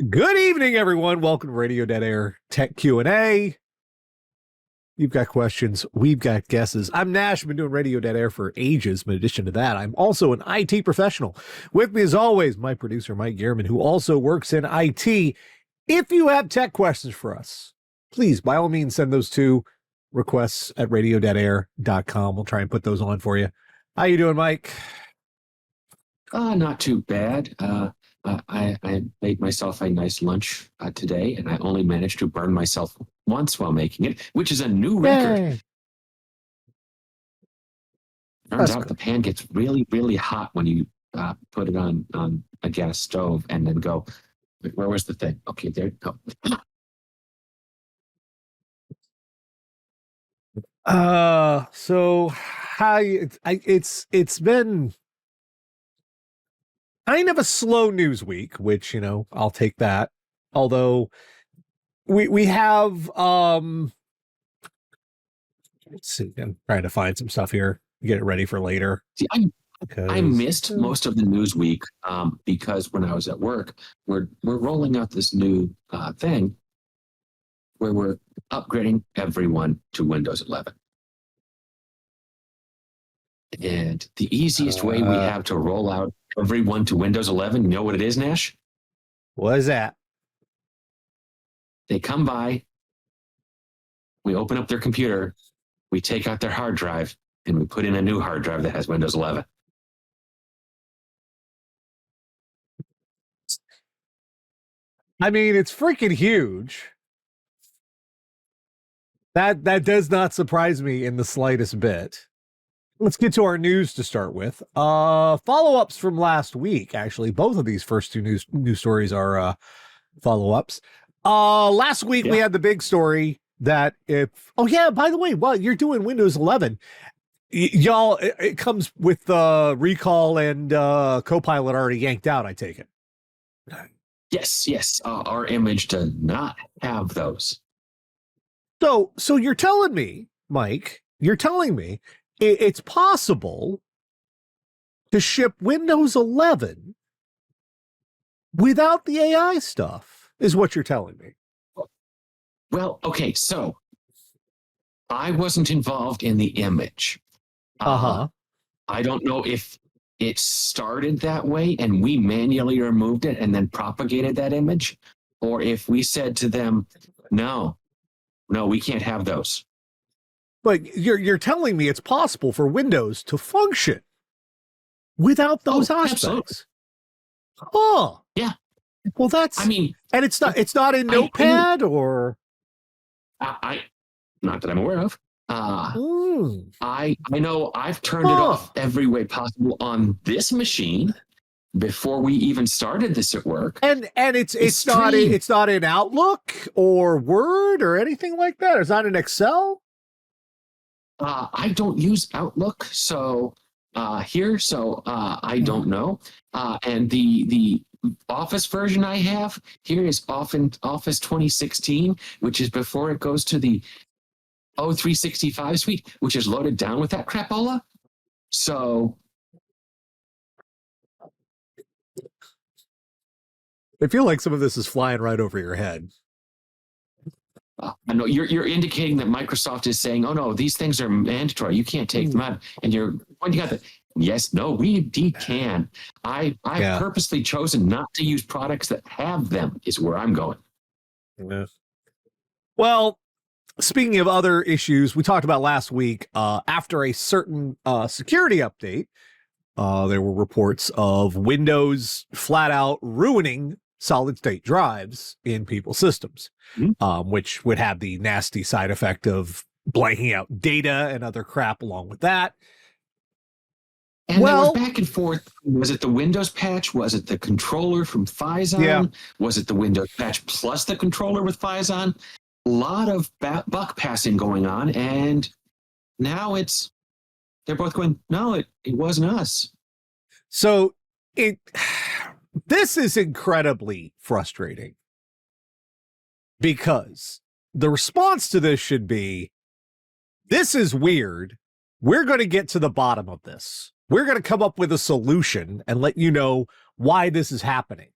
Good evening, everyone. Welcome to Radio Dead Air Tech Q&A. You've got questions. We've got guesses. I'm Nash. I've been doing Radio Dead Air for ages. In addition to that, I'm also an IT professional. With me, as always, my producer, Mike Gehrman, who also works in IT. If you have tech questions for us, please, by all means, send those to requests at radiodeadair.com. We'll try and put those on for you. How you doing, Mike? Not too bad. I made myself a nice lunch today, and I only managed to burn myself once while making it, which is a new record. Yay. Turns out the pan gets really, really hot when you put it on a gas stove and then go, where was the thing? Okay, there you go. So how it's been kind of a slow news week, which, I'll take that. Although we have let's see, I'm trying to find some stuff here, get it ready for later. See, I missed most of the news week because when I was at work, we're rolling out this new thing where we're upgrading everyone to Windows 11. And the easiest way we have to roll out everyone to Windows 11, you know what it is, Nash? What is that? They come by, we open up their computer, we take out their hard drive, and we put in a new hard drive that has Windows 11. I mean, it's freaking huge. That does not surprise me in the slightest bit. Let's get to our news to start with. Follow-ups from last week, actually. Both of these first two news stories are follow-ups. Last week we had the big story that by the way, while you're doing Windows 11, y'all, it comes with recall and Copilot already yanked out, I take it. Yes. Our image does not have those. So you're telling me, Mike, it's possible to ship Windows 11 without the AI stuff, is what you're telling me. Well, okay, so I wasn't involved in the image. I don't know if it started that way and we manually removed it and then propagated that image, or if we said to them, no, we can't have those. But you're telling me it's possible for Windows to function without those aspects. Absolutely. Oh, yeah. Well, and it's not in Notepad or. Not that I'm aware of. I know I've turned it off every way possible on this machine before we even started this at work. And it's not in Outlook or Word or anything like that. It's not in Excel. I don't use Outlook, so I don't know. And the Office version I have here is Office 2016, which is before it goes to the 365 suite, which is loaded down with that crapola. So I feel like some of this is flying right over your head. I know you're indicating that Microsoft is saying, oh no, these things are mandatory. You can't take them out. And you're pointing out that, yes, no, we indeed can. I've purposely chosen not to use products that have them is where I'm going. Yeah. Well, speaking of other issues we talked about last week, after a certain security update, there were reports of Windows flat out ruining solid-state drives in people's systems, which would have the nasty side effect of blanking out data and other crap along with that. And there was back and forth. Was it the Windows patch? Was it the controller from Phison? Yeah. Was it the Windows patch plus the controller with Phison? A lot of buck passing going on, and now they're both going, no, it wasn't us. So this is incredibly frustrating because the response to this should be, this is weird. We're going to get to the bottom of this. We're going to come up with a solution and let you know why this is happening.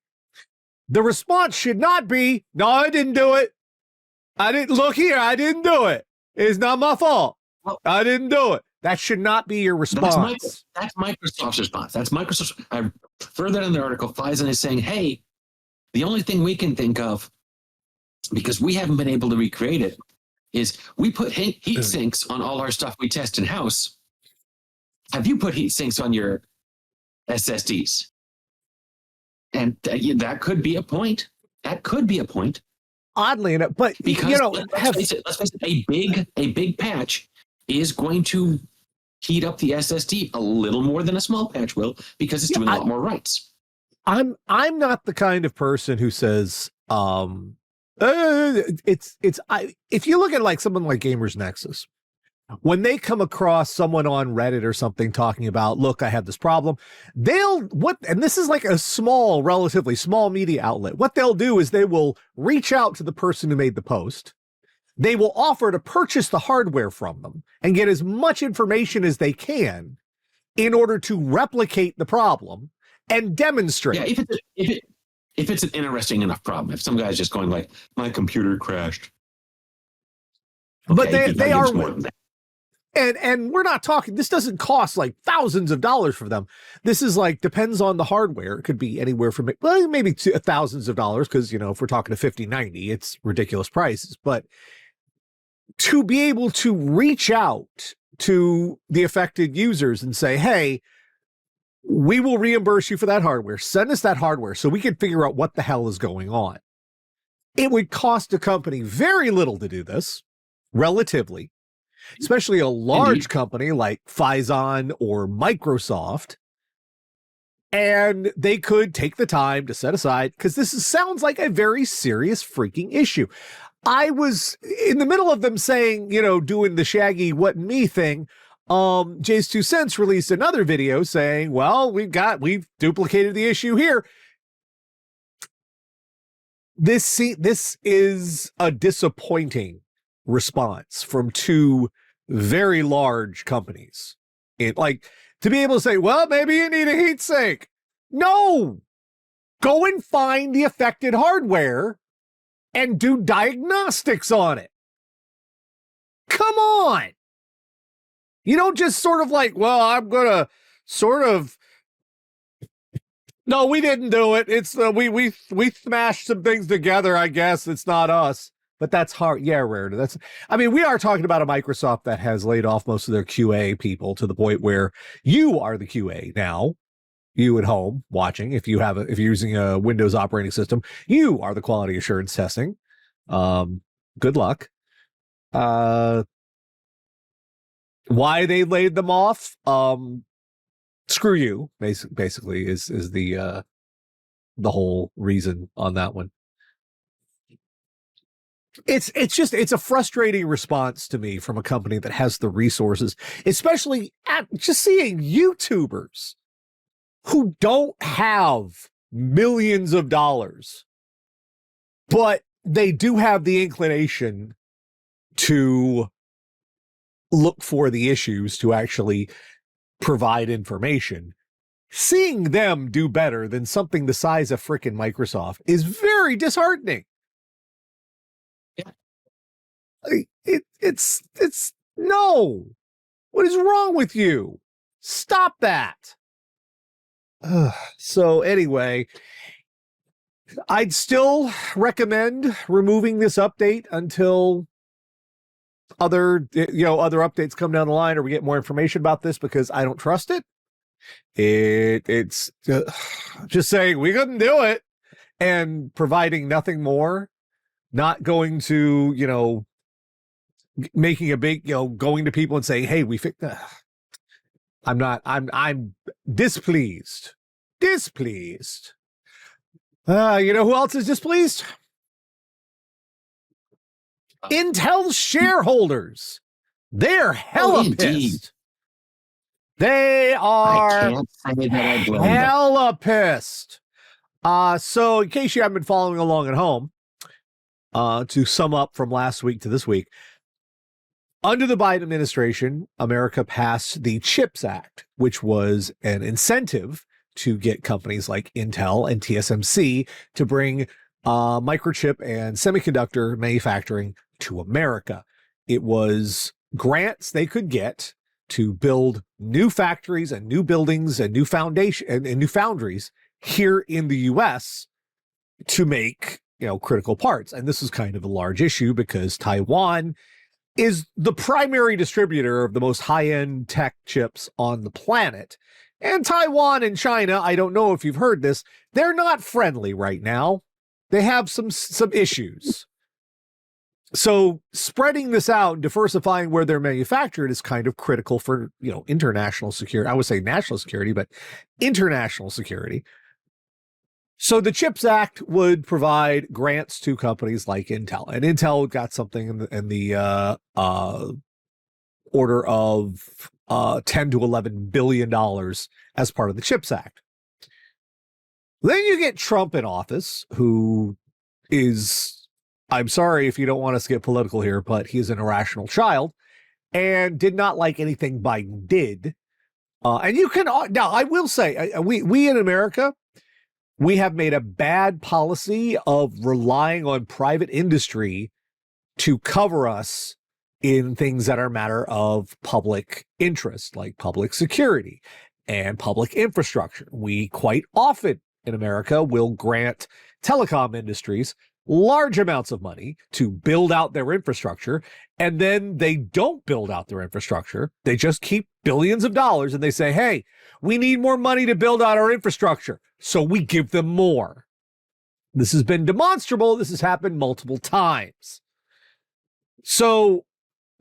The response should not be, no, I didn't do it. I didn't look here. I didn't do it. It's not my fault. Well, I didn't do it. That should not be your response. That's Microsoft's response. That's Microsoft. I further in the article, Phison is saying, hey, the only thing we can think of, because we haven't been able to recreate it, is we put heat sinks on all our stuff we test in house. Have you put heat sinks on your SSDs? And that could be a point. That could be a point. Oddly enough, but because let's face it, a big patch is going to heat up the SSD a little more than a small patch will, because it's doing a lot more writes. I'm not the kind of person who says if you look at like someone like Gamers Nexus, when they come across someone on Reddit or something talking about, look, I have this problem, and this is like a relatively small media outlet. What they'll do is they will reach out to the person who made the post. They will offer to purchase the hardware from them and get as much information as they can in order to replicate the problem and demonstrate. Yeah, if it's an interesting enough problem, if some guy's just going like, my computer crashed. Okay, but they are more than that. And we're not talking, this doesn't cost like thousands of dollars for them. This is like, depends on the hardware. It could be anywhere from, well, maybe thousands of dollars, because, if we're talking to 5090, it's ridiculous prices. But to be able to reach out to the affected users and say, hey, we will reimburse you for that hardware. Send us that hardware so we can figure out what the hell is going on. It would cost a company very little to do this, relatively. Especially a large company like Phison or Microsoft, and they could take the time to set aside, because this sounds like a very serious freaking issue. I was in the middle of them saying, doing the Shaggy what me thing. Jay's 2 Cents released another video saying, well, we've duplicated the issue here. This is a disappointing response from two very large companies. To be able to say, well, maybe you need a heat sink. No, go and find the affected hardware and do diagnostics on it. Come on. You don't just sort of like, well, I'm gonna sort of, no, we didn't do it. It's we smashed some things together, I guess. It's not us. But that's hard. Yeah, rare. We are talking about a Microsoft that has laid off most of their QA people to the point where you are the QA now. You at home watching, if you're using a Windows operating system, you are the quality assurance testing. Good luck. Why they laid them off? Screw you. Basically, is the whole reason on that one. It's a frustrating response to me from a company that has the resources, especially at just seeing YouTubers who don't have millions of dollars, but they do have the inclination to look for the issues to actually provide information. Seeing them do better than something the size of frickin' Microsoft is very disheartening. It's no. What is wrong with you? Stop that. So anyway, I'd still recommend removing this update until other updates come down the line or we get more information about this, because I don't trust it. It's just saying we couldn't do it and providing nothing more, not going to, making a big, going to people and saying, hey, we fixed I'm displeased. Displeased. Who else is displeased? Intel's shareholders. They're hella pissed. They are hella pissed. So in case you haven't been following along at home, to sum up from last week to this week, under the Biden administration, America passed the CHIPS Act, which was an incentive to get companies like Intel and TSMC to bring microchip and semiconductor manufacturing to America. It was grants they could get to build new factories and new buildings and new foundation and new foundries here in the US to make, critical parts. And this is kind of a large issue because Taiwan is the primary distributor of the most high-end tech chips on the planet. And Taiwan and China, I don't know if you've heard this, they're not friendly right now. They have some issues. So spreading this out and diversifying where they're manufactured is kind of critical for, international security. I would say national security, but international security. So the CHIPS Act would provide grants to companies like Intel, and Intel got something in the order of $10 to $11 billion as part of the CHIPS Act. Then you get Trump in office, who is, I'm sorry if you don't want us to get political here, but he is an irrational child and did not like anything Biden did. And you can, now I will say, we in America, we have made a bad policy of relying on private industry to cover us in things that are matter of public interest, like public security and public infrastructure. We quite often in America will grant telecom industries large amounts of money to build out their infrastructure, and then they don't build out their infrastructure. They just keep billions of dollars and they say, hey, we need more money to build out our infrastructure, so we give them more. This has been demonstrable. This has happened multiple times. So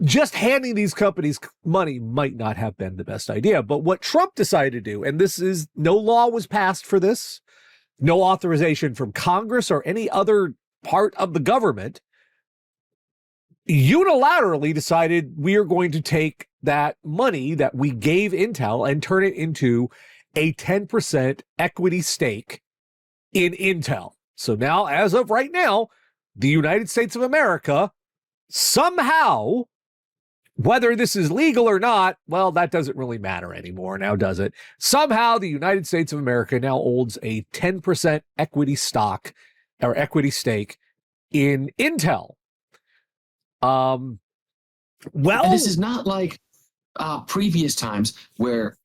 just handing these companies money might not have been the best idea. But what Trump decided to do, and this is, no law was passed for this, no authorization from Congress or any other part of the government, unilaterally decided we are going to take that money that we gave Intel and turn it into a 10% equity stake in Intel. So now, as of right now, the United States of America somehow, whether this is legal or not, well, that doesn't really matter anymore now, does it? Somehow the United States of America now owns a 10% equity stock or equity stake in Intel. Well, and this is not like previous times where,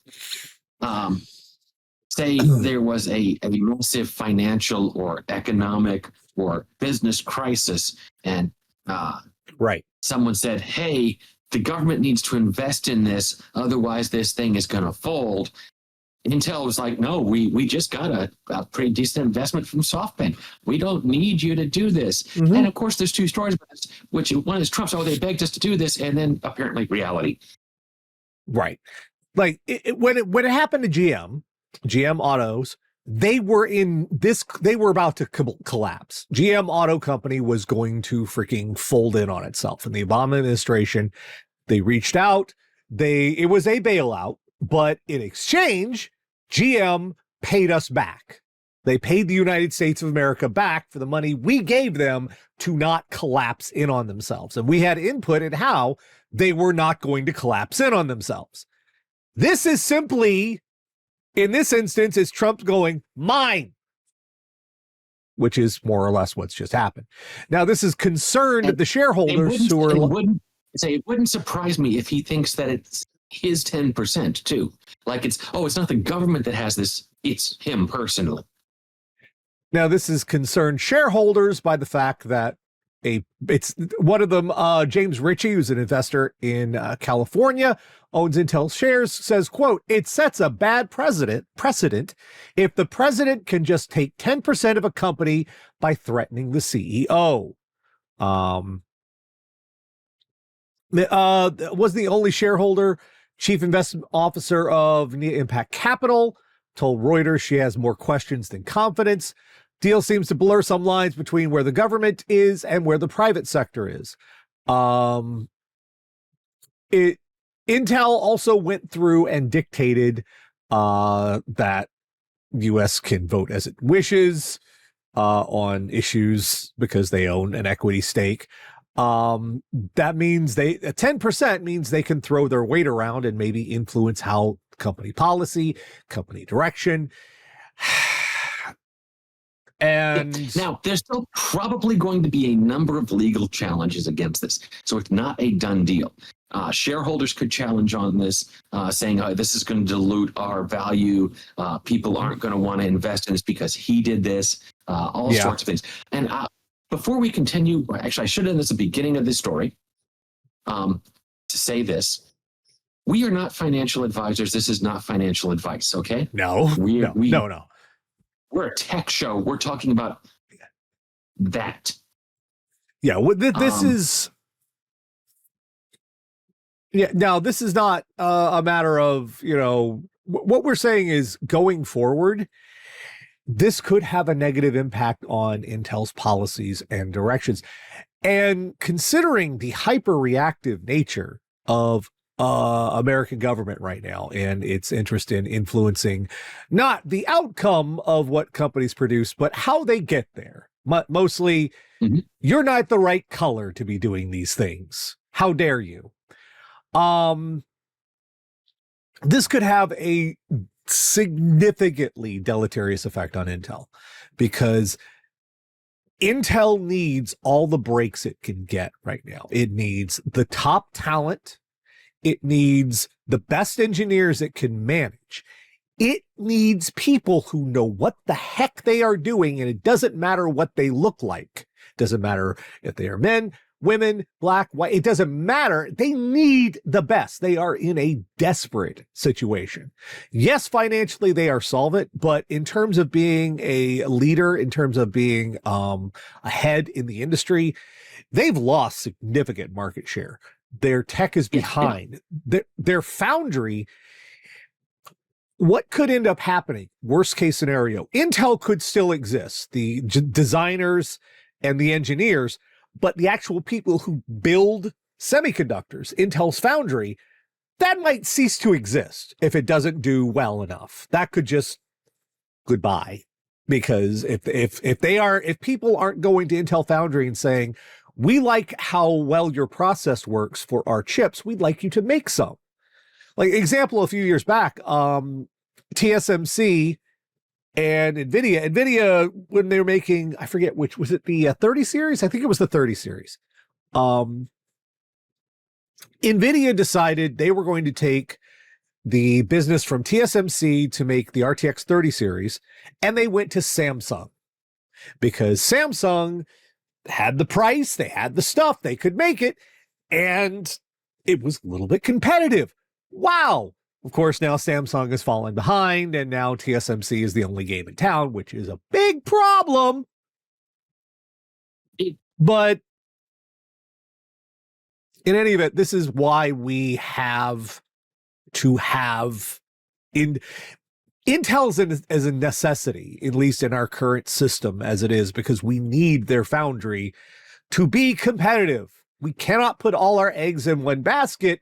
say there was a massive financial or economic or business crisis, and right, someone said, hey, the government needs to invest in this, otherwise this thing is going to fold. Intel was like, no, we just got a pretty decent investment from SoftBank. We don't need you to do this. Mm-hmm. And of course, there's two stories about this, which one is Trump's, they begged us to do this, and then apparently reality. Right. Like when it happened to GM Autos, they were about to collapse. GM Auto Company was going to freaking fold in on itself. And the Obama administration, they reached out. It was a bailout, but in exchange, GM paid us back. They paid the United States of America back for the money we gave them to not collapse in on themselves. And we had input in how they were not going to collapse in on themselves. This is simply, in this instance, is Trump going, mine, which is more or less what's just happened. Now, this is concerned the shareholders who are... It wouldn't surprise me if he thinks that it's his 10% too. Like it's not the government that has this, it's him personally. Now, this is concerned shareholders by the fact that it's one of them, James Ritchie, who's an investor in California, owns Intel shares, says, quote, it sets a bad precedent if the president can just take 10% of a company by threatening the CEO. Was the only shareholder, chief investment officer of Impact Capital, told Reuters she has more questions than confidence. Deal seems to blur some lines between where the government is and where the private sector is. Intel also went through and dictated that U.S. can vote as it wishes on issues because they own an equity stake. That means 10% means they can throw their weight around and maybe influence how company policy, company direction. And now there's still probably going to be a number of legal challenges against this, so it's not a done deal. Shareholders could challenge on this, saying, oh, this is going to dilute our value. People aren't going to want to invest in this because he did this, all sorts of things. And before we continue, actually, I should have done this at the beginning of this story, to say this. We are not financial advisors. This is not financial advice, okay? No. We're a tech show. We're talking about that. Yeah, well, this is... Yeah, now this is not a matter of, what we're saying is going forward, this could have a negative impact on Intel's policies and directions. And considering the hyper-reactive nature of American government right now and its interest in influencing not the outcome of what companies produce, but how they get there. Mostly, you're not the right color to be doing these things. How dare you? This could have a significantly deleterious effect on Intel because Intel needs all the breaks it can get right now. It needs the top talent. It needs the best engineers it can manage. It needs people who know what the heck they are doing, and it doesn't matter what they look like. It doesn't matter if they are men, women, black, white. It doesn't matter. They need the best. They are in a desperate situation. Yes, financially they are solvent, but in terms of being a leader, in terms of being ahead in the industry, they've lost significant market share. Their tech is behind. Their foundry, what could end up happening? Worst case scenario, Intel could still exist. The designers and the engineers, but the actual people who build semiconductors, Intel's foundry, that might cease to exist if it doesn't do well enough. That could just goodbye. Because if people aren't going to Intel Foundry and saying, we like how well your process works for our chips, we'd like you to make some. Like example, a few years back, TSMC and NVIDIA, when they were making, I forget which, was it the 30 series? I think it was the 30 series. NVIDIA decided they were going to take the business from TSMC to make the RTX 30 series, and they went to Samsung because Samsung had the price, they had the stuff, they could make it, and it was a little bit competitive. Wow. Of course, now Samsung has fallen behind, and now TSMC is the only game in town, which is a big problem. But in any event, this is why we have to have Intel's as a necessity, at least in our current system as it is, because we need their foundry to be competitive. We cannot put all our eggs in one basket,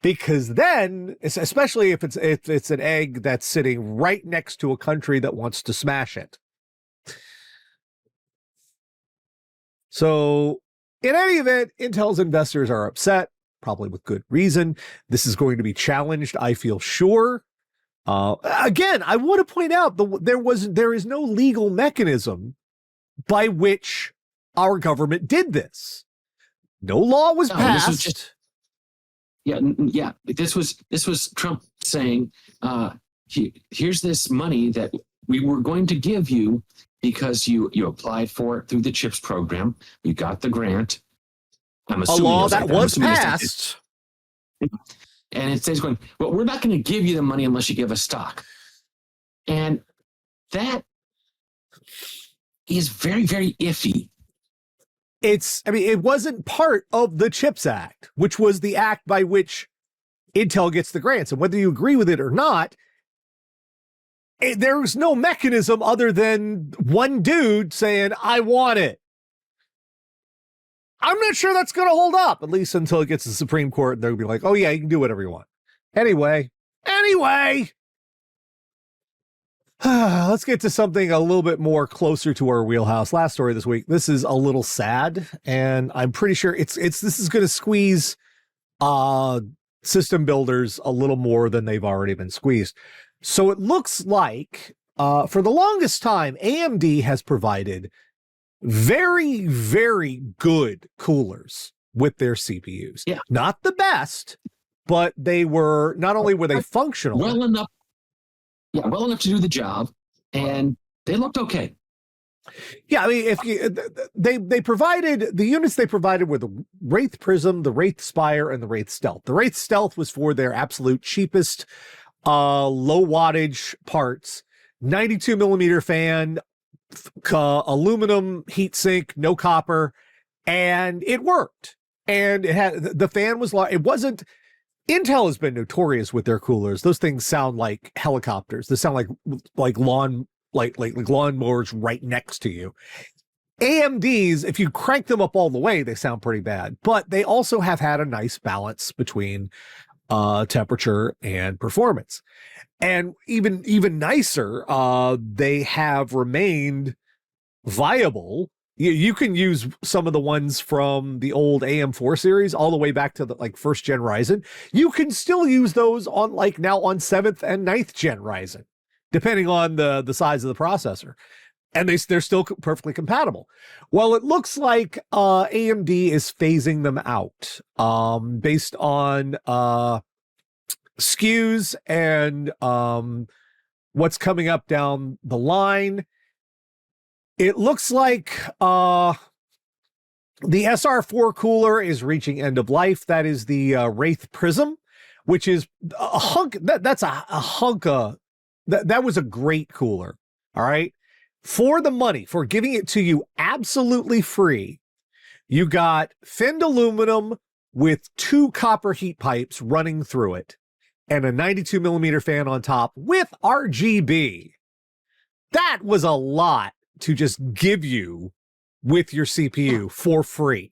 because then, especially if it's an egg that's sitting right next to a country that wants to smash it. So in any event, Intel's investors are upset, probably with good reason. This is going to be challenged, I feel sure. Again, I want to point out there is no legal mechanism by which our government did this. No law was passed. This was Trump saying, here's this money that we were going to give you because you applied for it through the CHIPS program. You got the grant. I'm assuming a law that was passed. And it says going, well, we're not going to give you the money unless you give us stock. And that is very, very iffy. It wasn't part of the CHIPS Act, which was the act by which Intel gets the grants. And whether you agree with it or not, there's no mechanism other than one dude saying, I want it. I'm not sure that's going to hold up, at least until it gets to the Supreme Court. And they'll be like, oh, yeah, you can do whatever you want. Anyway, let's get to something a little bit more closer to our wheelhouse. Last story this week. This is a little sad, and I'm pretty sure this is going to squeeze system builders a little more than they've already been squeezed. So it looks like for the longest time, AMD has provided very, very good coolers with their CPUs. Yeah. Not the best, but they were, not only were they functional. Well enough to do the job, and they looked okay. Yeah, I mean, if you, they provided, the units they provided were the Wraith Prism, the Wraith Spire, and the Wraith Stealth. The Wraith Stealth was for their absolute cheapest, low wattage parts, 92 millimeter fan, aluminum heatsink, no copper, and it worked. And it had, the fan was, it wasn't, Intel has been notorious with their coolers. Those things sound like helicopters. They sound like lawnmowers right next to you. AMD's, if you crank them up all the way, they sound pretty bad, but they also have had a nice balance between temperature and performance. And even nicer, they have remained viable. You can use some of the ones from the old AM4 series all the way back to the first gen Ryzen. You can still use those on now on 7th and 9th gen Ryzen, depending on the size of the processor. And they're still perfectly compatible. Well, it looks like AMD is phasing them out based on SKUs and what's coming up down the line. It looks like the SR4 cooler is reaching end of life. That is the Wraith Prism, which is a hunk. That's a hunk of, that was a great cooler. All right. For the money, for giving it to you absolutely free, you got finned aluminum with 2 copper heat pipes running through it and a 92 millimeter fan on top with RGB. That was a lot to just give you with your CPU for free.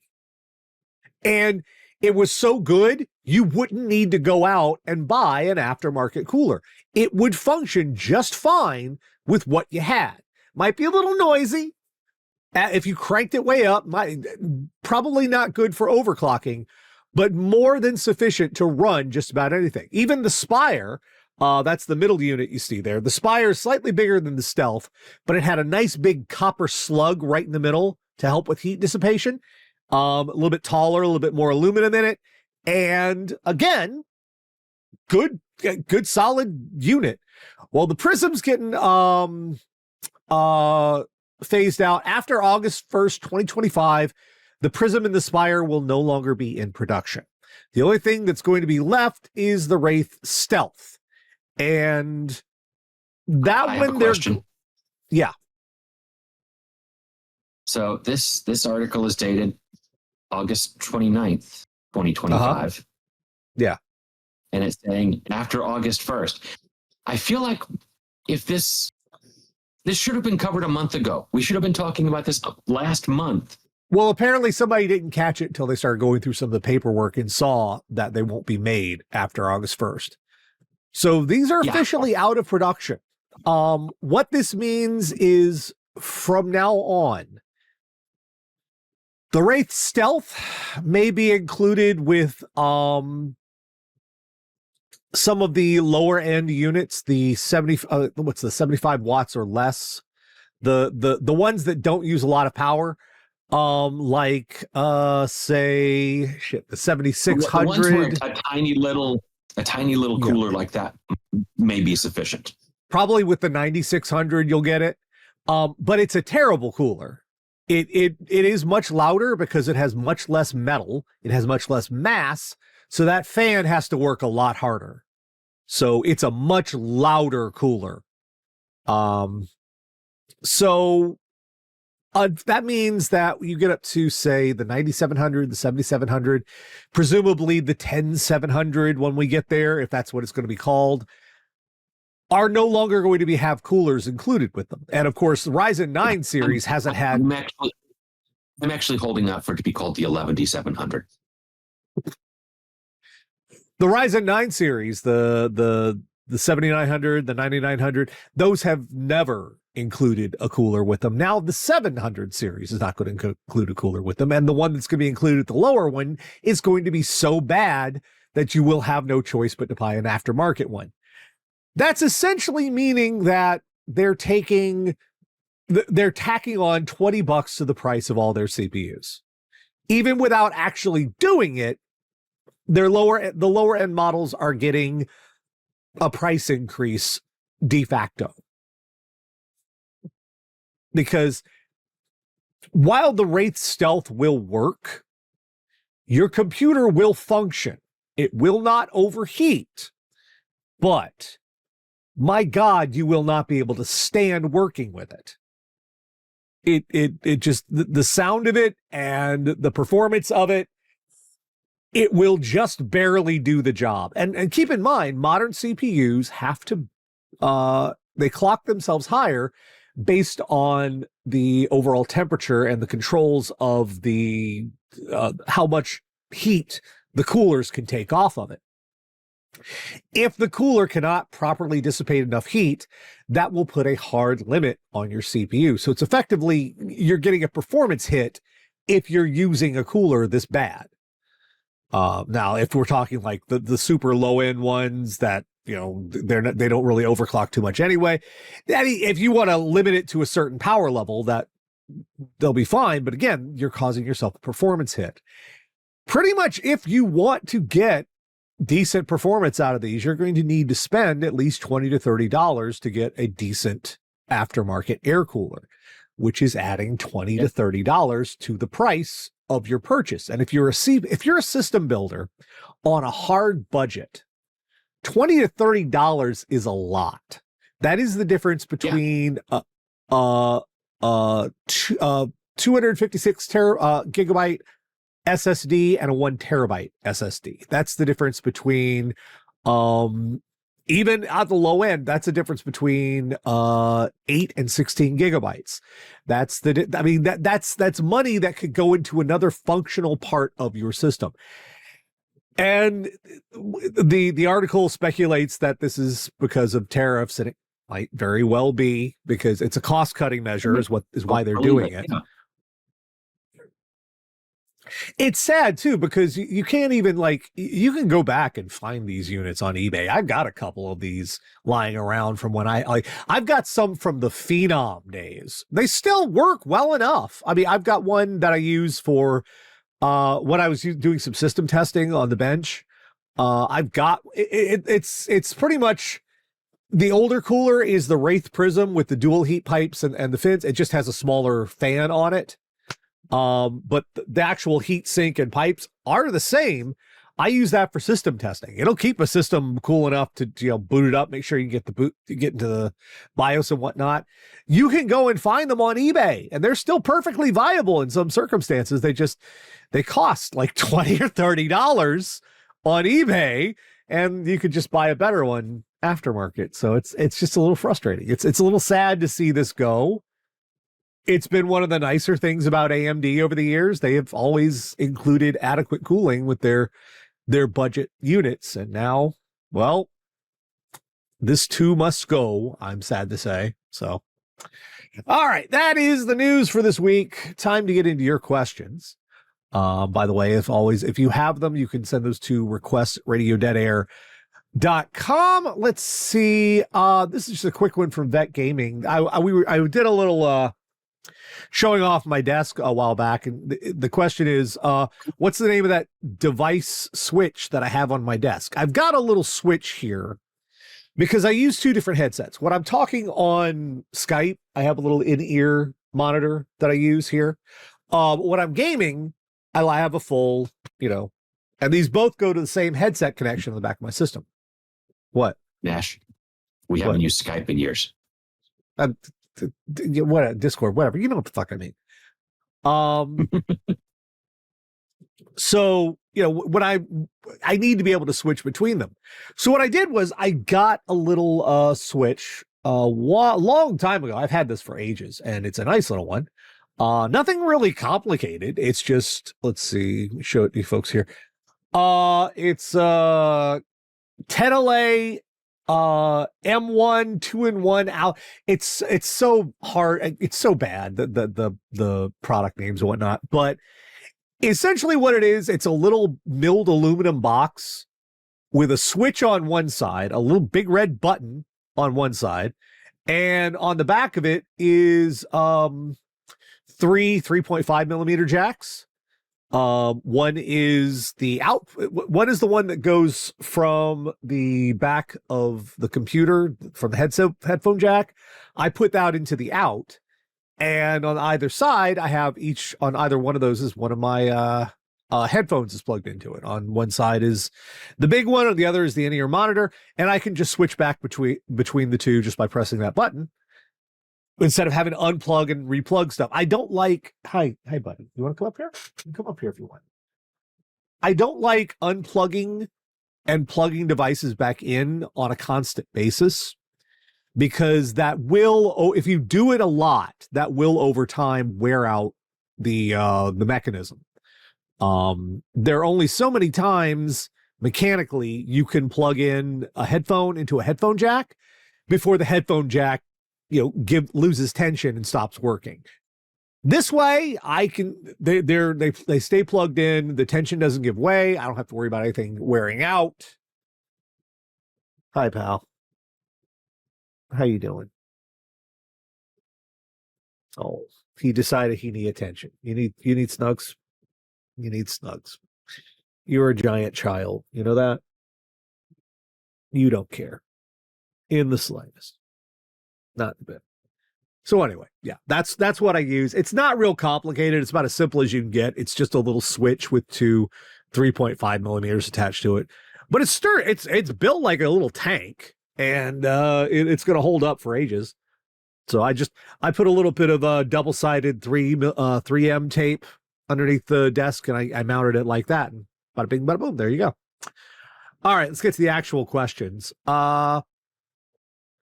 And it was so good, you wouldn't need to go out and buy an aftermarket cooler. It would function just fine with what you had. Might be a little noisy. If you cranked it way up, probably not good for overclocking, but more than sufficient to run just about anything. Even the Spire, that's the middle unit you see there. The Spire is slightly bigger than the Stealth, but it had a nice big copper slug right in the middle to help with heat dissipation. A little bit taller, a little bit more aluminum in it. And again, good solid unit. Well, the Prism's getting phased out after August 1st, 2025. The Prism and the Spire will no longer be in production. The only thing that's going to be left is the Wraith Stealth. And that one there. Yeah. So this article is dated August 29th, 2025. Yeah. And it's saying after August 1st. I feel like if this should have been covered a month ago. We should have been talking about this last month. Well, apparently somebody didn't catch it until they started going through some of the paperwork and saw that they won't be made after August 1st. So these are officially out of production. What this means is from now on, the Wraith Stealth may be included with some of the lower end units, the 75 watts or less, the ones that don't use a lot of power, like say the 7600. The ones where a tiny little cooler like that may be sufficient. Probably with the 9600 you'll get it, but it's a terrible cooler. It is much louder because it has much less metal. It has much less mass. So that fan has to work a lot harder. So it's a much louder cooler. So that means that you get up to, say, the 9700, the 7700, presumably the 10700 when we get there, if that's what it's going to be called, are no longer going to have coolers included with them. And of course, the Ryzen 9 series hasn't had. I'm actually holding out for it to be called the 11700. The Ryzen 9 series, the 7900, the 9900, those have never included a cooler with them. Now the 700 series is not going to include a cooler with them. And the one that's going to be included, the lower one, is going to be so bad that you will have no choice but to buy an aftermarket one. That's essentially meaning that they're tacking on $20 to the price of all their CPUs. Even without actually doing it, the lower end models are getting a price increase de facto. Because while the Wraith Stealth will work, your computer will function. It will not overheat. But, my God, you will not be able to stand working with it. It just, the sound of it and the performance of it, it will just barely do the job. And keep in mind, modern CPUs have to, they clock themselves higher based on the overall temperature and the controls of the, how much heat the coolers can take off of it. If the cooler cannot properly dissipate enough heat, that will put a hard limit on your CPU. So it's effectively, you're getting a performance hit if you're using a cooler this bad. Now, if we're talking like the super low end ones that, you know, they don't really overclock too much anyway. If you want to limit it to a certain power level, that they'll be fine. But again, you're causing yourself a performance hit. Pretty much, if you want to get decent performance out of these, you're going to need to spend at least $20 to $30 to get a decent aftermarket air cooler, which is adding $20 to $30 to the price of your purchase. And if you're a system builder on a hard budget, $20 to $30 is a lot. That is the difference between 256 gigabyte SSD and a 1 terabyte SSD. That's the difference between, even at the low end, that's a difference between 8 and 16 gigabytes. That's money that could go into another functional part of your system. And the article speculates that this is because of tariffs, and it might very well be, because it's a cost-cutting measure is why they're doing it. It's sad too, because you can't even, like, you can go back and find these units on eBay. I've got a couple of these lying around from when I've got some from the Phenom days. They still work well enough. I mean, I've got one that I use for when I was doing some system testing on the bench. I've got it's pretty much the older cooler is the Wraith Prism with the dual heat pipes and the fins. It just has a smaller fan on it. But the actual heat sink and pipes are the same. I use that for system testing. It'll keep a system cool enough to, you know, boot it up, make sure you get into the BIOS and whatnot. You can go and find them on eBay, and they're still perfectly viable in some circumstances. They cost like $20 or $30 on eBay, and you could just buy a better one aftermarket. So it's just a little frustrating. It's a little sad to see this go. It's been one of the nicer things about AMD over the years. They have always included adequate cooling with their budget units. And now, well, this too must go, I'm sad to say. So, all right, that is the news for this week. Time to get into your questions. By the way, if you have them, you can send those to request@radiodeadair.com. Let's see. This is just a quick one from Vet Gaming. I did a little showing off my desk a while back, and the question is, what's the name of that device switch that I have on my desk? I've got a little switch here because I use two different headsets. When I'm talking on Skype, I have a little in-ear monitor that I use here. When I'm gaming, I have a full, and these both go to the same headset connection in the back of my system. What? Nash, we haven't used Skype in years. What, Discord, whatever, you know what the fuck I mean. So when I need to be able to switch between them. So what I did was I got a little switch long time ago. I've had this for ages, and it's a nice little one. Nothing really complicated. It's just, let's see, let me show it to you folks here. It's 10LA M1 2-in-1 out. It's so hard. It's so bad, the product names and whatnot. But essentially what it is, it's a little milled aluminum box, with a switch on one side, a little big red button on one side, And on the back of it is 3.5 millimeter jacks. One is the one that goes from the back of the computer, from the headphone jack. I put that into the out, and on either side, I have on either one of those is one of my headphones is plugged into it. On one side is the big one, on the other is the in-ear monitor, and I can just switch back between the two just by pressing that button, instead of having to unplug and replug stuff. I don't like, hi, buddy. You want to come up here? You can come up here if you want. I don't like unplugging and plugging devices back in on a constant basis, because that will, if you do it a lot, that will over time wear out the mechanism. There are only so many times mechanically you can plug in a headphone into a headphone jack before the headphone jack loses tension and stops working. This way, they stay plugged in. The tension doesn't give way. I don't have to worry about anything wearing out. Hi, pal. How you doing? Oh, he decided he needed attention. You need snugs. You need snugs. You're a giant child. You know that? You don't care in the slightest. Not a bit. So anyway, yeah, that's what I use. It's not real complicated. It's about as simple as you can get. It's just a little switch with two 3.5 millimeters attached to it. But it's built like a little tank, and it's going to hold up for ages. So I put a little bit of double-sided 3M tape underneath the desk, and I mounted it like that, and bada bing, bada boom. There you go. All right, let's get to the actual questions.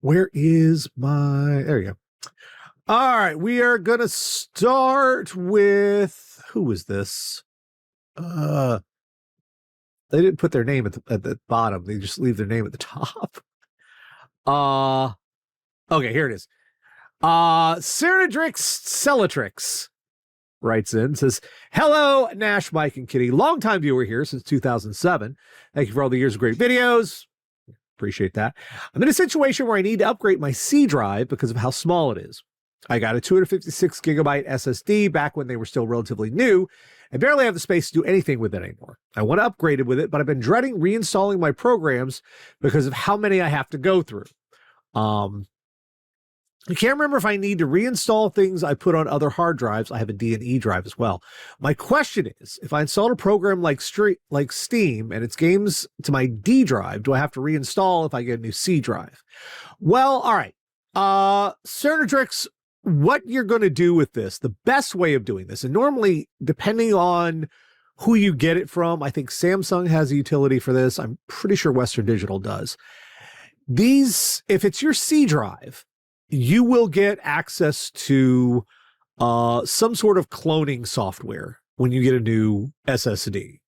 Where is there you go. All right, we are going to start with, who is this? They didn't put their name at the bottom. They just leave their name at the top. Okay, here it is. Cernadrix Cellatrix writes in, says, hello, Nash, Mike, and Kitty. Longtime viewer here since 2007. Thank you for all the years of great videos. Appreciate that. I'm in a situation where I need to upgrade my C drive because of how small it is. I got a 256 gigabyte SSD back when they were still relatively new and barely have the space to do anything with it anymore. I want to upgrade it with it, but I've been dreading reinstalling my programs because of how many I have to go through. I can't remember if I need to reinstall things I put on other hard drives. I have a D&E drive as well. My question is, if I install a program like Steam and its games to my D drive, do I have to reinstall if I get a new C drive? Well, all right. Cernadrix, what you're going to do with this, the best way of doing this, and normally, depending on who you get it from, I think Samsung has a utility for this. I'm pretty sure Western Digital does. If it's your C drive, you will get access to some sort of cloning software when you get a new SSD.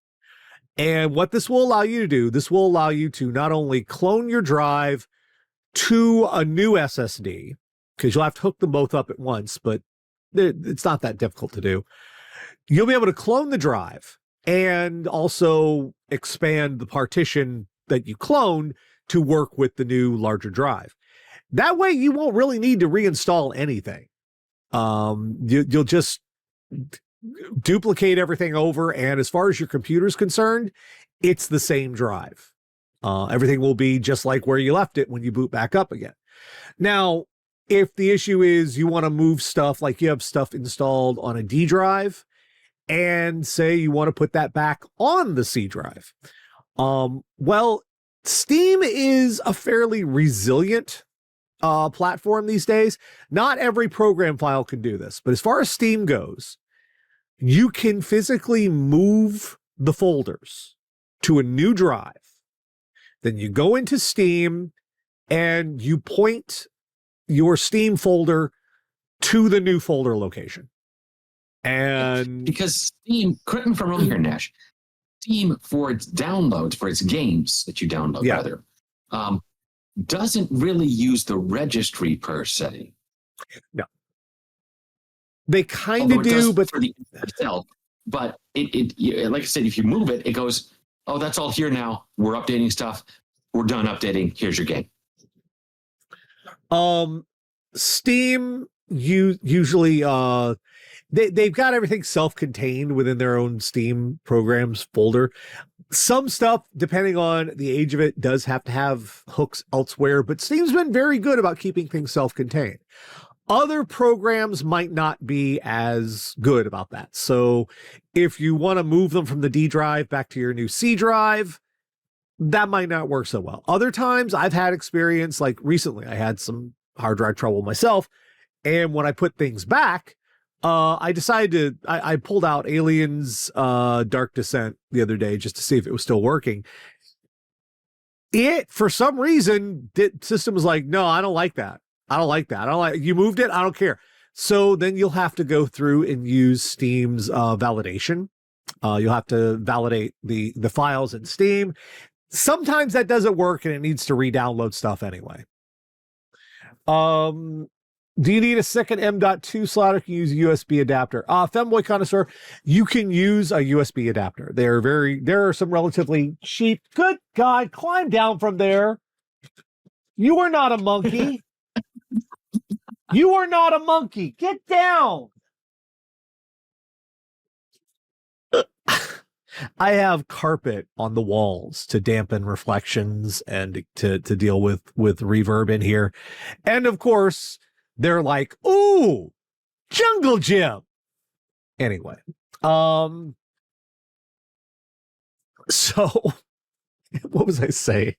And what this will allow you to do, this will allow you to not only clone your drive to a new SSD, because you'll have to hook them both up at once, but it's not that difficult to do. You'll be able to clone the drive and also expand the partition that you cloned to work with the new larger drive. That way, you won't really need to reinstall anything. You'll just duplicate everything over, and as far as your computer is concerned, it's the same drive. Everything will be just like where you left it when you boot back up again. Now, if the issue is you want to move stuff, like you have stuff installed on a D drive, and say you want to put that back on the C drive, well, Steam is a fairly resilient platform these days. Not every program file can do this, but as far as Steam goes, you can physically move the folders to a new drive. Then you go into Steam and you point your Steam folder to the new folder location. And because Steam, correct me if I'm wrong here, Nash, Steam for its downloads, for its games that you download, rather, doesn't really use the registry per se. No. They kind of do, but for the itself. But it like I said, if you move it, it goes, oh, that's all here now. We're updating stuff. We're done updating. Here's your game. Steam, you usually they've got everything self-contained within their own Steam programs folder. Some stuff, depending on the age of it, does have to have hooks elsewhere, but Steam's been very good about keeping things self-contained. Other programs might not be as good about that. So if you want to move them from the D drive back to your new C drive, that might not work so well. Other times I've had experience, like recently I had some hard drive trouble myself. And when I put things back, I decided I pulled out Aliens Dark Descent the other day just to see if it was still working. It, for some reason, the system was like, no, I don't like that. I don't like that. I don't like, you moved it. I don't care. So then you'll have to go through and use Steam's validation. You'll have to validate the files in Steam. Sometimes that doesn't work and it needs to re-download stuff anyway. Do you need a second M.2 slot or can you use a USB adapter? Femboy Connoisseur, you can use a USB adapter. There are some relatively cheap. Good God, climb down from there. You are not a monkey. You are not a monkey. Get down. I have carpet on the walls to dampen reflections and to deal with reverb in here. And of course, they're like, ooh, jungle gym. Anyway, so what was I saying?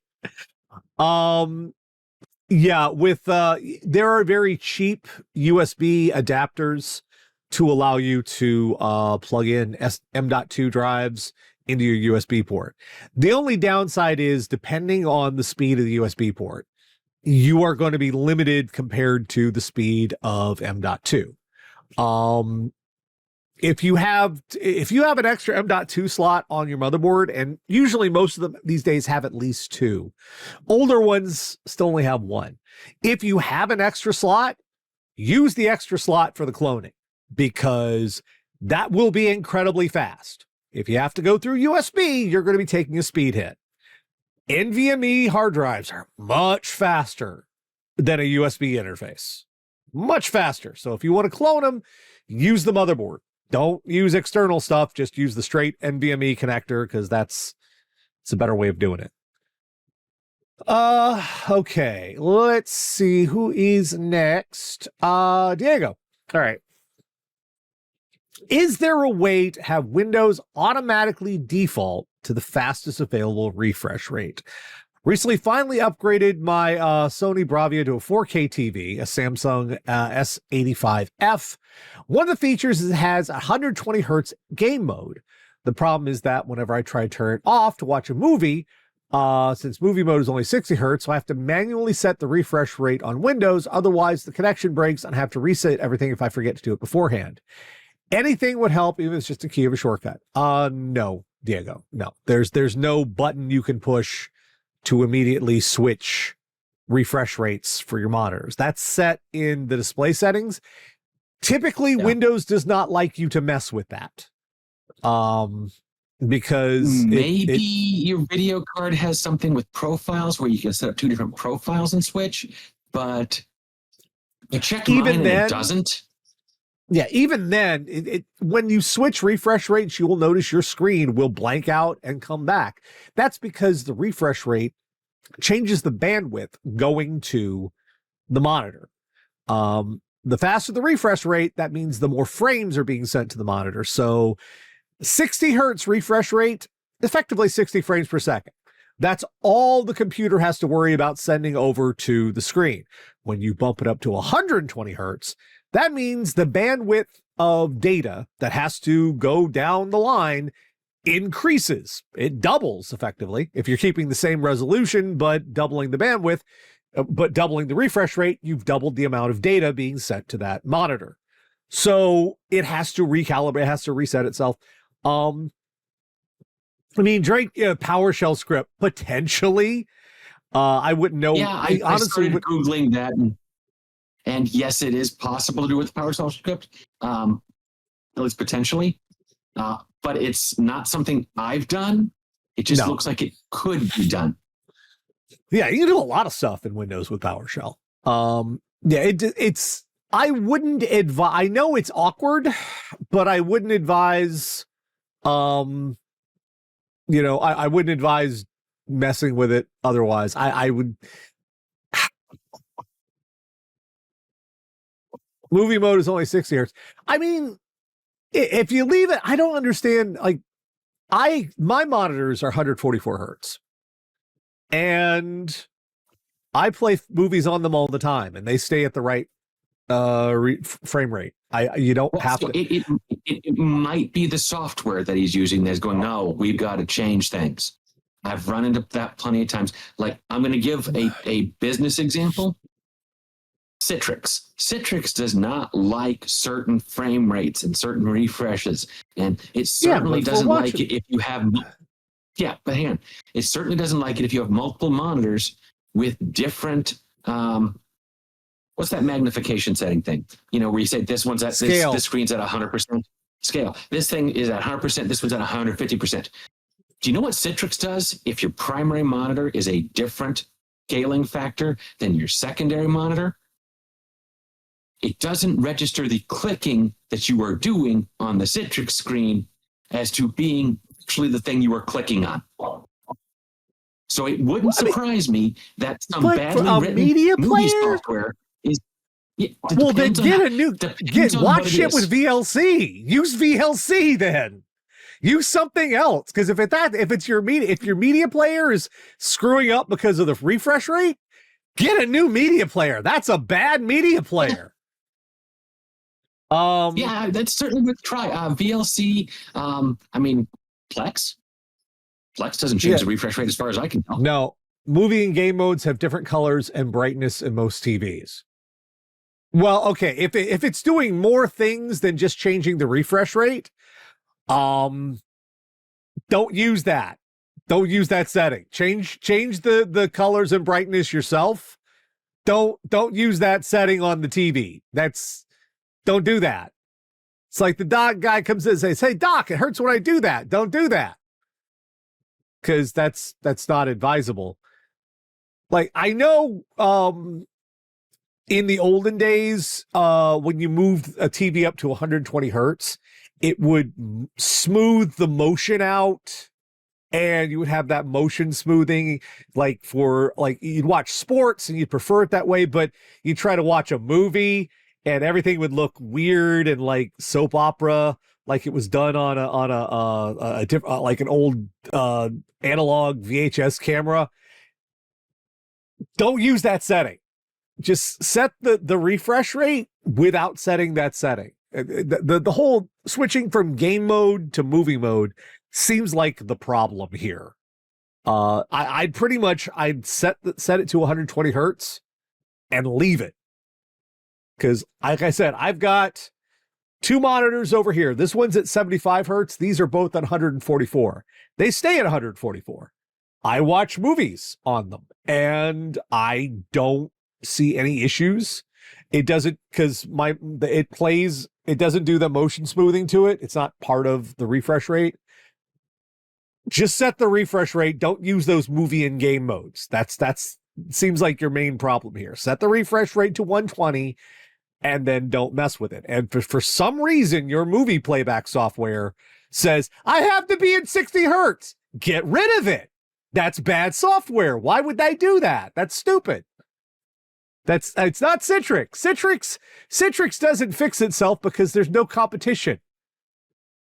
Yeah, with there are very cheap USB adapters to allow you to plug in M.2 drives into your USB port. The only downside is, depending on the speed of the USB port, you are going to be limited compared to the speed of M.2. If you have an extra M.2 slot on your motherboard, and usually most of them these days have at least two. Older ones still only have one. If you have an extra slot, use the extra slot for the cloning, because that will be incredibly fast. If you have to go through USB, you're going to be taking a speed hit. NVMe hard drives are much faster than a USB interface. Much faster. So if you want to clone them, use the motherboard. Don't use external stuff. Just use the straight NVMe connector, because it's a better way of doing it. Okay. Let's see who is next. Diego. All right. Is there a way to have Windows automatically default to the fastest available refresh rate? Recently finally upgraded my Sony Bravia to a 4K TV, a Samsung S85F. One of the features is it has 120 hertz game mode. The problem is that whenever I try to turn it off to watch a movie, since movie mode is only 60 hertz, so I have to manually set the refresh rate on Windows. Otherwise, the connection breaks and I have to reset everything if I forget to do it beforehand. Anything would help, even if it's just a key of a shortcut. No, Diego, no. There's no button you can push to immediately switch refresh rates for your monitors. That's set in the display settings. Typically, Windows does not like you to mess with that. Because maybe your video card has something with profiles where you can set up two different profiles and switch, but you check mine and it doesn't. Yeah, even then, when you switch refresh rates, you will notice your screen will blank out and come back. That's because the refresh rate changes the bandwidth going to the monitor. The faster the refresh rate, that means the more frames are being sent to the monitor. So 60 hertz refresh rate, effectively 60 frames per second. That's all the computer has to worry about sending over to the screen. When you bump it up to 120 hertz, that means the bandwidth of data that has to go down the line increases. It doubles, effectively. If you're keeping the same resolution but doubling the bandwidth, but doubling the refresh rate, you've doubled the amount of data being sent to that monitor. So it has to recalibrate, it has to reset itself. I mean, Drake, PowerShell script, potentially. I wouldn't know. Yeah, I honestly started Googling that, and yes, it is possible to do with PowerShell script, at least potentially. But it's not something I've done. It just looks like it could be done. Yeah, you can do a lot of stuff in Windows with PowerShell. Yeah, it's. I wouldn't advise. I know it's awkward, but I wouldn't advise. I wouldn't advise messing with it. Otherwise, I would. Movie mode is only 60 hertz. I mean, if you leave it, I don't understand. Like, my monitors are 144 hertz, and I play movies on them all the time, and they stay at the right frame rate. You don't have to. It might be the software that he's using that's going, no, we've got to change things. I've run into that plenty of times. Like, I'm going to give a business example. Citrix. Citrix does not like certain frame rates and certain refreshes. And it certainly doesn't like it if you have, but hang on. It certainly doesn't like it if you have multiple monitors with different, what's that magnification setting thing? Where you say this one's at this screen's at 100% scale. This thing is at 100%. This one's at 150%. Do you know what Citrix does if your primary monitor is a different scaling factor than your secondary monitor? It doesn't register the clicking that you are doing on the Citrix screen as to being actually the thing you are clicking on. So it wouldn't surprise me that some badly written media movie player software is. Well, then watch shit with VLC. Use VLC then. Use something else, because if your media player is screwing up because of the refresh rate, get a new media player. That's a bad media player. That's certainly worth a try. VLC. Plex. Plex doesn't change the refresh rate as far as I can tell. No, movie and game modes have different colors and brightness in most TVs. Well, okay, if it's doing more things than just changing the refresh rate, don't use that. Don't use that setting. Change the colors and brightness yourself. Don't use that setting on the TV. Don't do that. It's like the doc guy comes in and says, "Hey doc, it hurts when I do that." Don't do that. Because that's not advisable. Like, I know in the olden days, when you moved a TV up to 120 hertz, it would smooth the motion out, and you would have that motion smoothing, like you'd watch sports and you'd prefer it that way, but you try to watch a movie and everything would look weird and like soap opera, like it was done on a different, like an old analog VHS camera. Don't use that setting. Just set the refresh rate without setting that setting. The whole switching from game mode to movie mode seems like the problem here. I'd set it to 120 hertz and leave it. Because, like I said, I've got two monitors over here. This one's at 75 hertz. These are both at 144. They stay at 144. I watch movies on them, and I don't see any issues. It doesn't, because it doesn't do the motion smoothing to it. It's not part of the refresh rate. Just set the refresh rate. Don't use those movie and game modes. That's seems like your main problem here. Set the refresh rate to 120 and then don't mess with it. And for some reason, your movie playback software says, I have to be at 60 hertz. Get rid of it. That's bad software. Why would they do that? That's stupid. It's not Citrix. Citrix doesn't fix itself because there's no competition.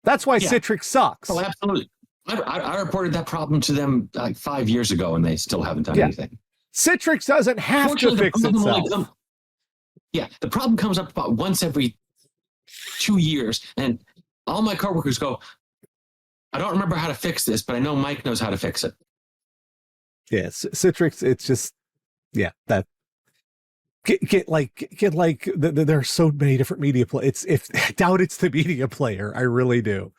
That's why Citrix sucks. Oh, absolutely. I reported that problem to them like 5 years ago, and they still haven't done anything. Citrix doesn't have to fix itself. The problem comes up about once every 2 years, and all my coworkers go, I don't remember how to fix this, but I know Mike knows how to fix it. Yeah, Citrix, it's just, that. There are so many different media players. I doubt it's the media player. I really do.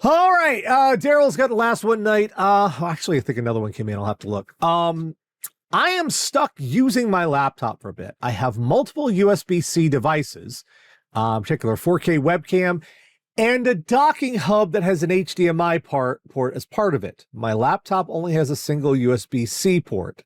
All right. Daryl's got the last one night. Actually, I think another one came in. I'll have to look. I am stuck using my laptop for a bit. I have multiple USB-C devices, particular 4K webcam, and a docking hub that has an HDMI port as part of it. My laptop only has a single USB-C port.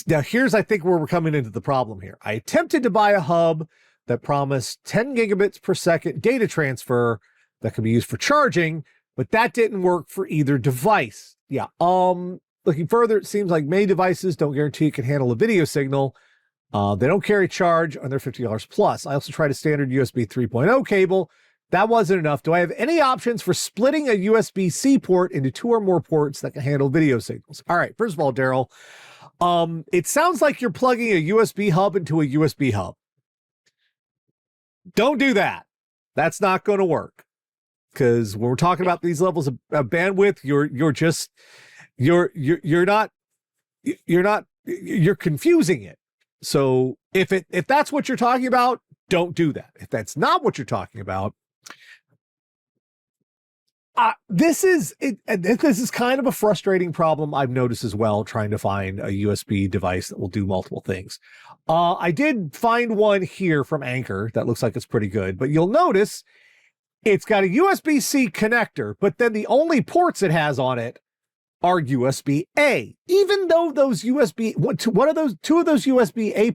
Now, here's, I think, where we're coming into the problem here. I attempted to buy a hub that promised 10 gigabits per second data transfer that could be used for charging, but that didn't work for either device. Yeah. Looking further, it seems like many devices don't guarantee it can handle a video signal. They don't carry charge on their $50 plus. I also tried a standard USB 3.0 cable. That wasn't enough. Do I have any options for splitting a USB-C port into 2 or more ports that can handle video signals? All right. First of all, Daryl, it sounds like you're plugging a USB hub into a USB hub. Don't do that. That's not going to work. Because when we're talking about these levels of bandwidth, you're confusing it. So if that's what you're talking about, don't do that. If that's not what you're talking about, this is kind of a frustrating problem I've noticed as well, trying to find a USB device that will do multiple things. I did find one here from Anchor that looks like it's pretty good, but you'll notice it's got a USB-C connector, but then the only ports it has on it are USB-A. Even though those two of those USB-A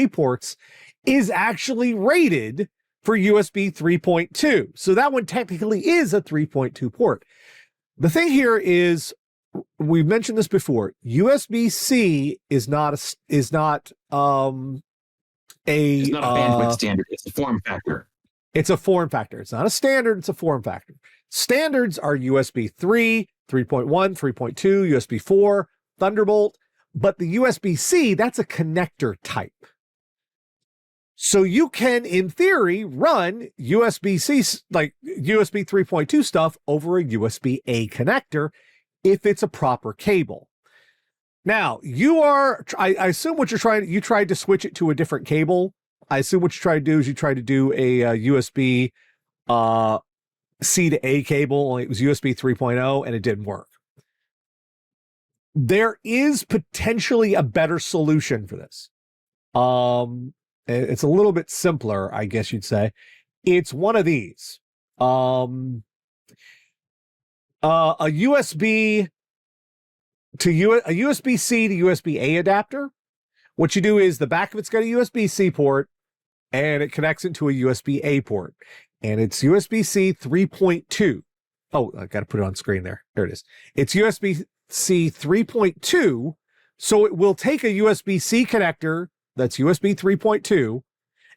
ports is actually rated for USB 3.2. So that one technically is a 3.2 port. The thing here is, we've mentioned this before, USB-C is not a bandwidth standard. It's a form factor. It's a form factor. It's not a standard, it's a form factor. Standards are USB 3, 3.1, 3.2, USB 4, Thunderbolt, but the USB-C, that's a connector type. So you can, in theory, run USB-C, like USB 3.2 stuff over a USB-A connector if it's a proper cable. Now, I assume you tried to switch it to a different cable. I assume what you tried to do is you tried to do a USB C to A cable, only it was USB 3.0 and it didn't work. There is potentially a better solution for this. It's a little bit simpler, I guess you'd say. It's one of these. A USB-C to USB-A adapter. What you do is the back of it's got a USB-C port and it connects into a USB-A port. And it's USB-C 3.2. Oh, I got to put it on screen there. There it is. It's USB-C 3.2. So it will take a USB-C connector that's USB 3.2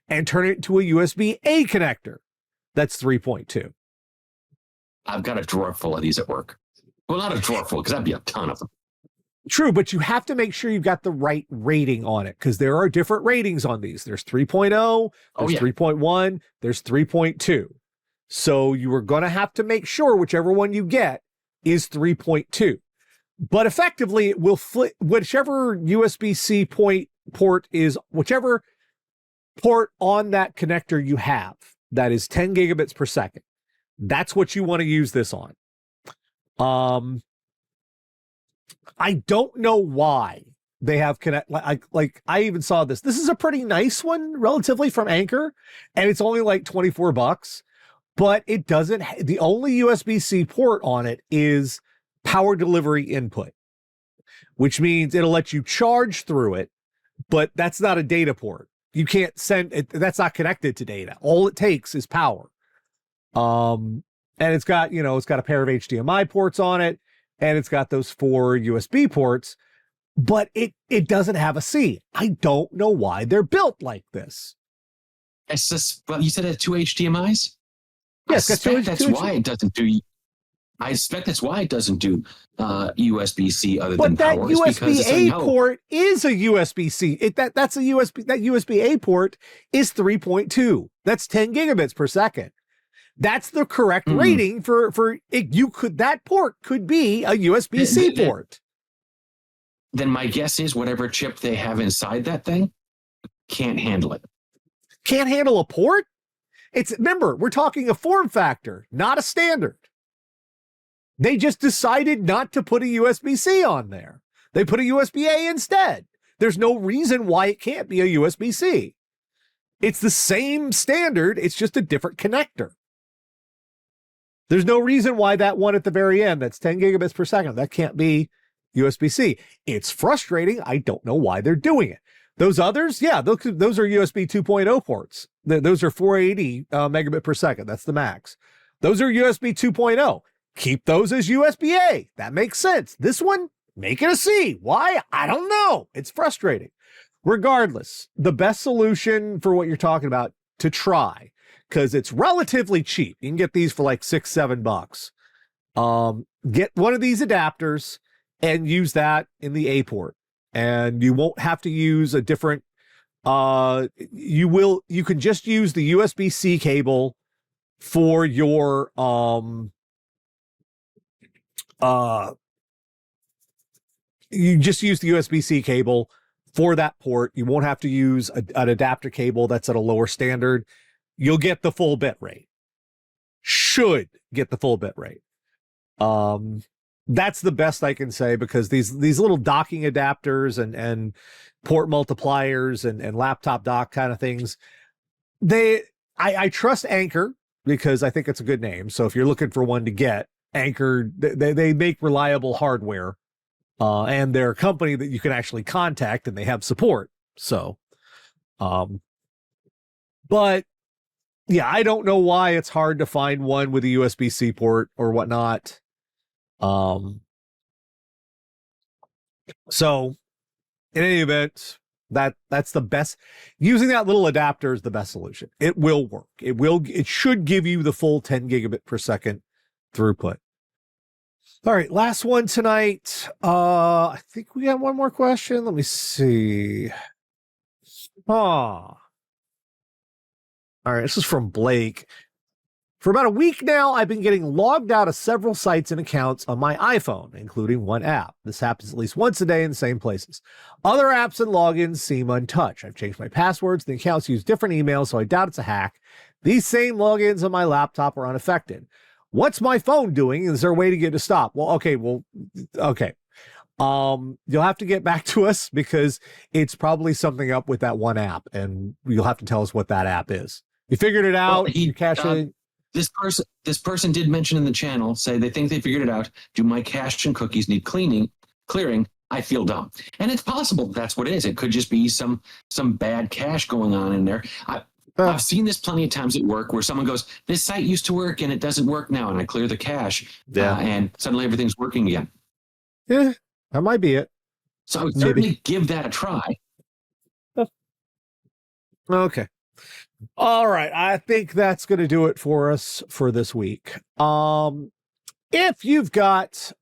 and turn it into a USB-A connector that's 3.2. I've got a drawer full of these at work. Well, not a drawer full, because that'd be a ton of them. True, but you have to make sure you've got the right rating on it, because there are different ratings on these. There's 3.0, there's 3.1, there's 3.2. So you are going to have to make sure whichever one you get is 3.2. But effectively, it will flip whichever USB-C port is, whichever port on that connector you have that is 10 gigabits per second. That's what you want to use this on. I don't know why they have connect. Like I even saw this. This is a pretty nice one, relatively, from Anchor, and it's only like $24. But it doesn't. The only USB-C port on it is power delivery input, which means it'll let you charge through it, but that's not a data port. You can't send it. That's not connected to data. All it takes is power. And it's got a pair of HDMI ports on it. And it's got those 4 USB ports, but it doesn't have a C. I don't know why they're built like this. It's just, well, you said it had 2 HDMIs? Yes, I suspect that's why it doesn't do USB-C other than power. But that USB-A port is a USB-C. That's a USB. That USB-A port is 3.2. That's 10 gigabits per second. That's the correct rating for it. That port could be a USB-C port. Then my guess is whatever chip they have inside that thing can't handle it. Can't handle a port? Remember, we're talking a form factor, not a standard. They just decided not to put a USB-C on there. They put a USB-A instead. There's no reason why it can't be a USB-C. It's the same standard. It's just a different connector. There's no reason why that one at the very end, that's 10 gigabits per second, that can't be USB-C. It's frustrating. I don't know why they're doing it. Those others, yeah, those are USB 2.0 ports. Those are 480 megabit per second. That's the max. Those are USB 2.0. Keep those as USB-A. That makes sense. This one, make it a C. Why? I don't know. It's frustrating. Regardless, the best solution for what you're talking about to try, because it's relatively cheap. You can get these for like $6-7. Get one of these adapters and use that in the A port. And you won't have to use a different, you can just use the USB-C cable for your, you just use the USB-C cable for that port. You won't have to use an adapter cable that's at a lower standard. You'll get the full bit rate. Should get the full bit rate. That's the best I can say, because these little docking adapters and port multipliers and laptop dock kind of things, I trust Anchor because I think it's a good name. So if you're looking for one to get, Anchor, they make reliable hardware, and they're a company that you can actually contact and they have support. So, but yeah, I don't know why it's hard to find one with a USB-C port or whatnot. So in any event, that's the best. Using that little adapter is the best solution. It will work. It should give you the full 10 gigabit per second throughput. All right, last one tonight. I think we got one more question. Let me see. All right, this is from Blake. For about a week now, I've been getting logged out of several sites and accounts on my iPhone, including one app. This happens at least once a day in the same places. Other apps and logins seem untouched. I've changed my passwords. The accounts use different emails, so I doubt it's a hack. These same logins on my laptop are unaffected. What's my phone doing? Is there a way to get it to stop? Okay. You'll have to get back to us because it's probably something up with that one app, and you'll have to tell us what that app is. You figured it out. Well, You cache it. This person did mention in the channel, say they think they figured it out. Do my cache and cookies need clearing? I feel dumb. And it's possible that's what it is. It could just be some bad cache going on in there. I've seen this plenty of times at work where someone goes, this site used to work and it doesn't work now. And I clear the cache and suddenly everything's working again. Yeah, that might be it. So I would certainly give that a try. Okay. All right. I think that's going to do it for us for this week. If you've got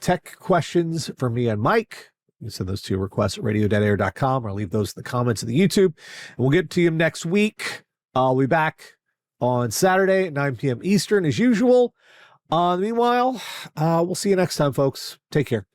tech questions for me and Mike, you send those to requests at radio.air.com or leave those in the comments of the YouTube. And we'll get to you next week. I'll be back on Saturday at 9 p.m. Eastern as usual. Meanwhile, we'll see you next time, folks. Take care.